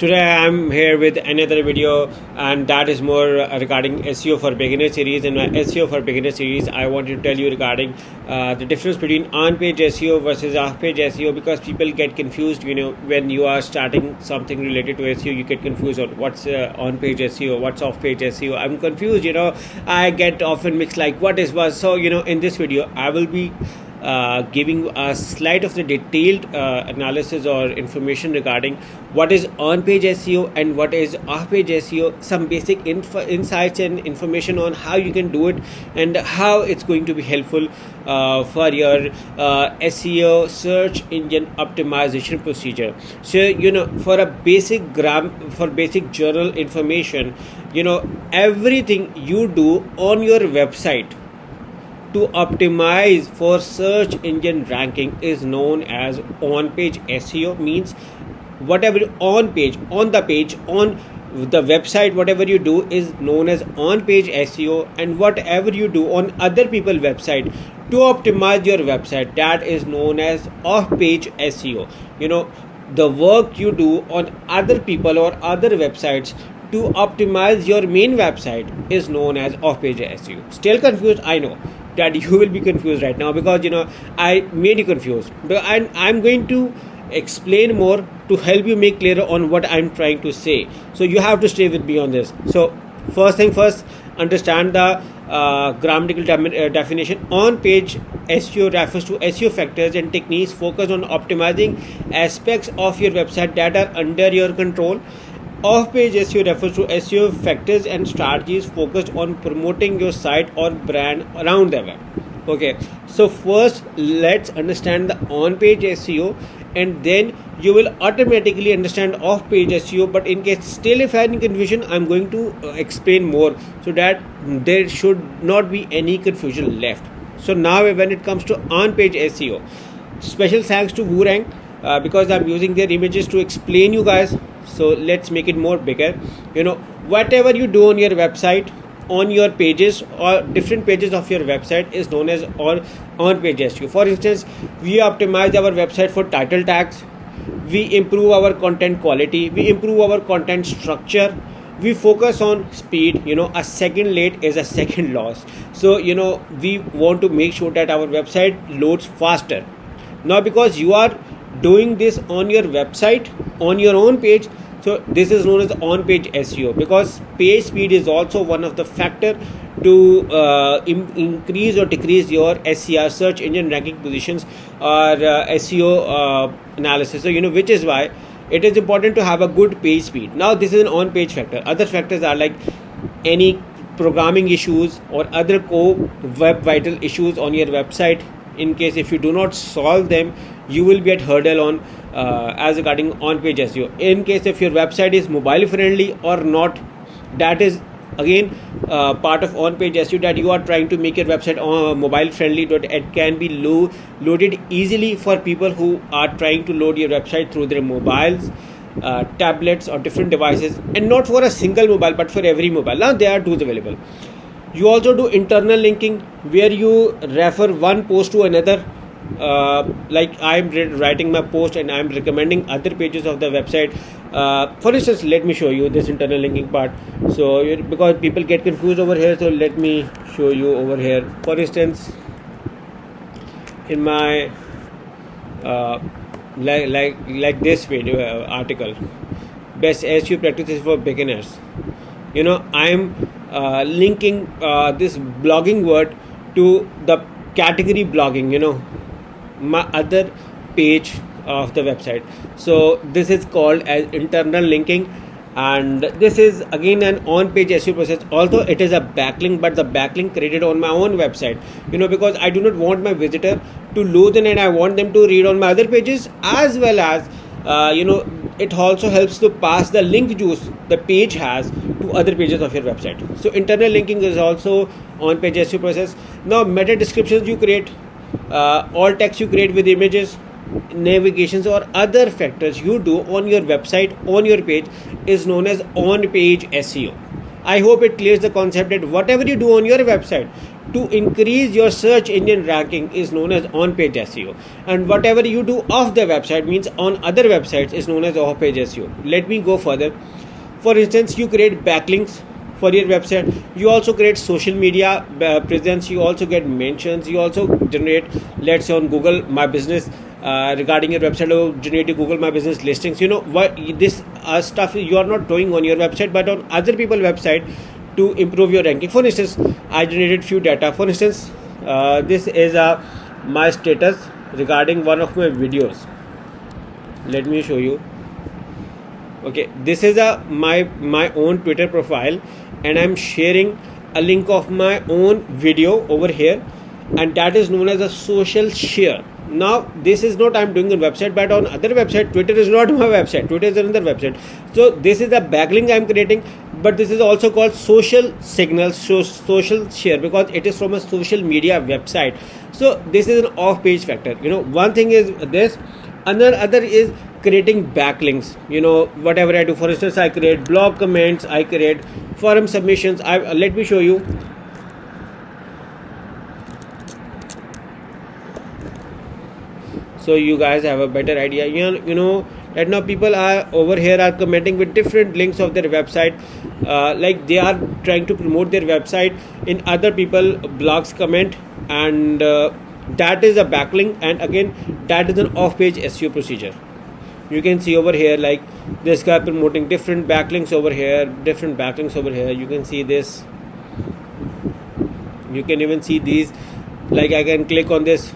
Today I'm here with another video, and that is more regarding SEO for beginner series. In my SEO for beginner series, I want to tell you regarding the difference between on-page SEO versus off-page SEO, because people get confused. When you are starting something related to SEO, you get confused on what's on-page SEO, what's off-page SEO. I'm confused. I get often mixed like what is what. So in this video, I will be giving a slide of the detailed analysis or information regarding what is on-page SEO and what is off-page SEO, some basic insights and information on how you can do it and how it's going to be helpful for your SEO search engine optimization procedure. So for a basic for basic journal information, everything you do on your website to optimize for search engine ranking is known as on-page SEO. Means whatever on the website, whatever you do is known as on-page SEO, and whatever you do on other people's website to optimize your website, that is known as off-page SEO. The work you do on other people or other websites to optimize your main website is known as off-page SEO. Still confused? I know that you will be confused right now, because I made you confused, but I'm going to explain more to help you make clearer on what I'm trying to say. So you have to stay with me on this. So first thing first, understand the grammatical definition. On-page SEO refers to SEO factors and techniques focused on optimizing aspects of your website that are under your control. Off-page SEO refers to SEO factors and strategies focused on promoting your site or brand around the web. Okay, so first let's understand the on-page SEO, and then you will automatically understand off-page SEO. But in case still if any confusion, I'm going to explain more so that there should not be any confusion left. So now when it comes to on-page SEO, special thanks to Woorank because I'm using their images to explain you guys. So let's make it more bigger. Whatever you do on your website, on your pages or different pages of your website is known as on-page SEO. For instance, we optimize our website for title tags, we improve our content quality, we improve our content structure, we focus on speed. A second late is a second loss. So we want to make sure that our website loads faster. Now because you are doing this on your website, on your own page, so this is known as on-page SEO, because page speed is also one of the factor to increase or decrease your SER, search engine ranking positions, or SEO analysis. So which is why it is important to have a good page speed. Now this is an on-page factor. Other factors are like any programming issues or other core web vital issues on your website. In case if you do not solve them, you will be at hurdle on as regarding on-page SEO. In case if your website is mobile friendly or not, that is again part of on-page SEO, that you are trying to make your website mobile friendly, that it can be loaded easily for people who are trying to load your website through their mobiles, tablets or different devices, and not for a single mobile but for every mobile. Now there are tools available. You also do internal linking, where you refer one post to another. Like I'm writing my post and I'm recommending other pages of the website. For instance, let me show you this internal linking part. So because people get confused over here, so let me show you over here. For instance, in my like this video article, best SEO practices for beginners, I'm linking this blogging word to the category blogging, my other page of the website. So this is called as internal linking, and this is again an on-page SEO process. Although it is a backlink, but the backlink created on my own website, because I do not want my visitor to load in, and I want them to read on my other pages, as well as it also helps to pass the link juice the page has to other pages of your website. So internal linking is also on-page SEO process. Now meta descriptions you create, all text you create with images, navigations or other factors you do on your website, on your page, is known as on-page SEO. I hope it clears the concept that whatever you do on your website to increase your search engine ranking is known as on-page SEO, and whatever you do off the website, means on other websites, is known as off-page SEO. Let me go further. For instance, you create backlinks for your website, you also create social media presence, you also get mentions, you also generate, let's say on Google My Business, regarding your website, or generate Google My Business listings. You know what, this stuff you are not doing on your website but on other people's website to improve your ranking. For instance, I generated few data. For instance, this is my status regarding one of my videos. Let me show you. Okay, this is my own Twitter profile, and I'm sharing a link of my own video over here, and that is known as a social share. Now this is not I'm doing on website, but on other website. Twitter is not my website, Twitter is another website. So this is a backlink I'm creating, but this is also called social signal, social share, because it is from a social media website. So this is an off page factor. You know, one thing is this, another is creating backlinks. You know, whatever I do, for instance, I create blog comments, I create forum submissions. Let me show you. So you guys have a better idea. You know that now people are over here are commenting with different links of their website, like they are trying to promote their website in other people blogs comment, and that is a backlink, and again that is an off-page SEO procedure. You can see over here, like this guy promoting different backlinks over here, different backlinks over here. You can see this. You can even see these. Like I can click on this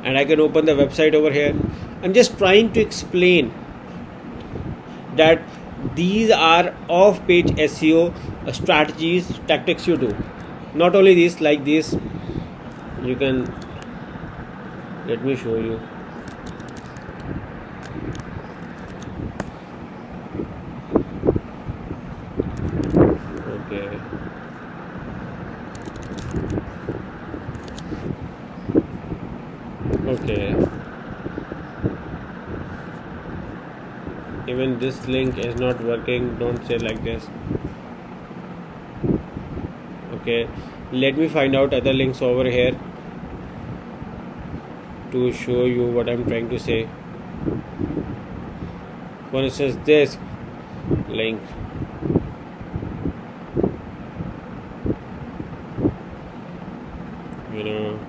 and I can open the website over here. I'm just trying to explain that these are off-page SEO strategies, tactics you do. Not only this, like this, you can, let me show you. Okay. Okay. Even this link is not working. Don't say like this. Okay. Let me find out other links over here to show you what I'm trying to say. For instance, this link. You know.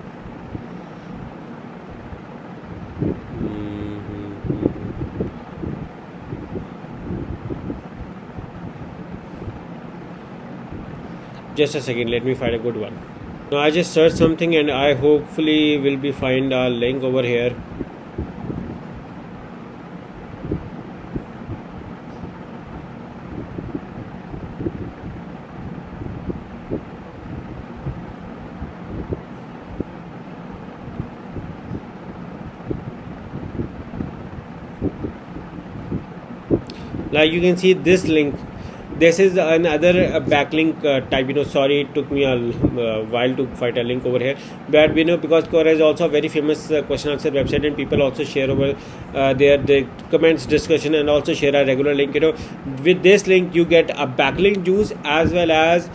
Just a second, let me find a good one. Now I just searched something and I hopefully will be find a link over here. Like you can see this link. This is another backlink type. You know, sorry, it took me a while to find a link over here, but we know because Quora is also a very famous question answer website, and people also share over their comments, discussion, and also share a regular link. You know, with this link you get a backlink juice as well as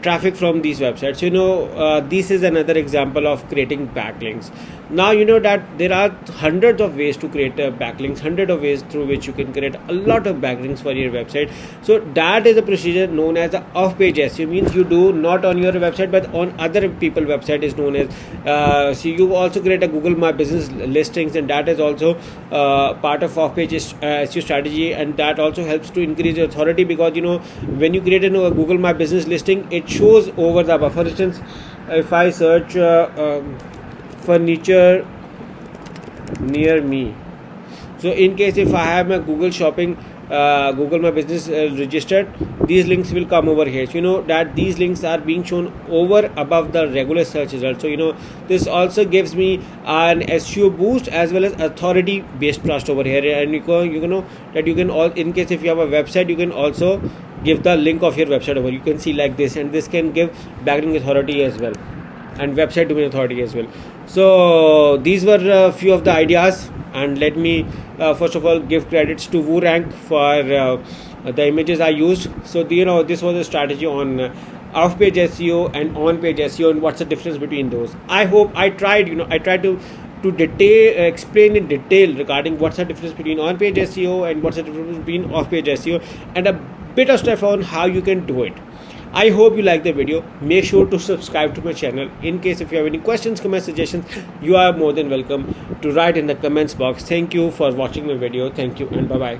traffic from these websites. You know, this is another example of creating backlinks. Now you know that there are hundreds of ways to create backlinks, hundreds of ways through which you can create a lot of backlinks for your website. So that is a procedure known as the off-page SEO. Means you do not on your website but on other people's website is known as. So you also create a Google My Business listings, and that is also part of off-page SEO strategy, and that also helps to increase your authority, because you know when you create a Google My Business listing, it shows over the above. For instance, if I search furniture near me, so in case if I have my Google shopping, Google My Business registered, these links will come over here. So you know that these links are being shown over above the regular search result. So you know this also gives me an SEO boost as well as authority based trust over here. And you know that you can all, in case if you have a website, you can also give the link of your website over. You can see like this, and this can give backlink authority as well and website domain authority as well. So these were a few of the ideas, and let me first of all give credits to WooRank for the images I used. So you know this was a strategy on off page SEO and on page SEO, and what's the difference between those. I hope I tried, I tried to explain in detail regarding what's the difference between on page SEO and what's the difference between off page SEO, and a bit of stuff on how you can do it. I hope you like the video. Make sure to subscribe to my channel. In case if you have any questions, comments, suggestions, you are more than welcome to write in the comments box. Thank you for watching my video. Thank you and bye bye.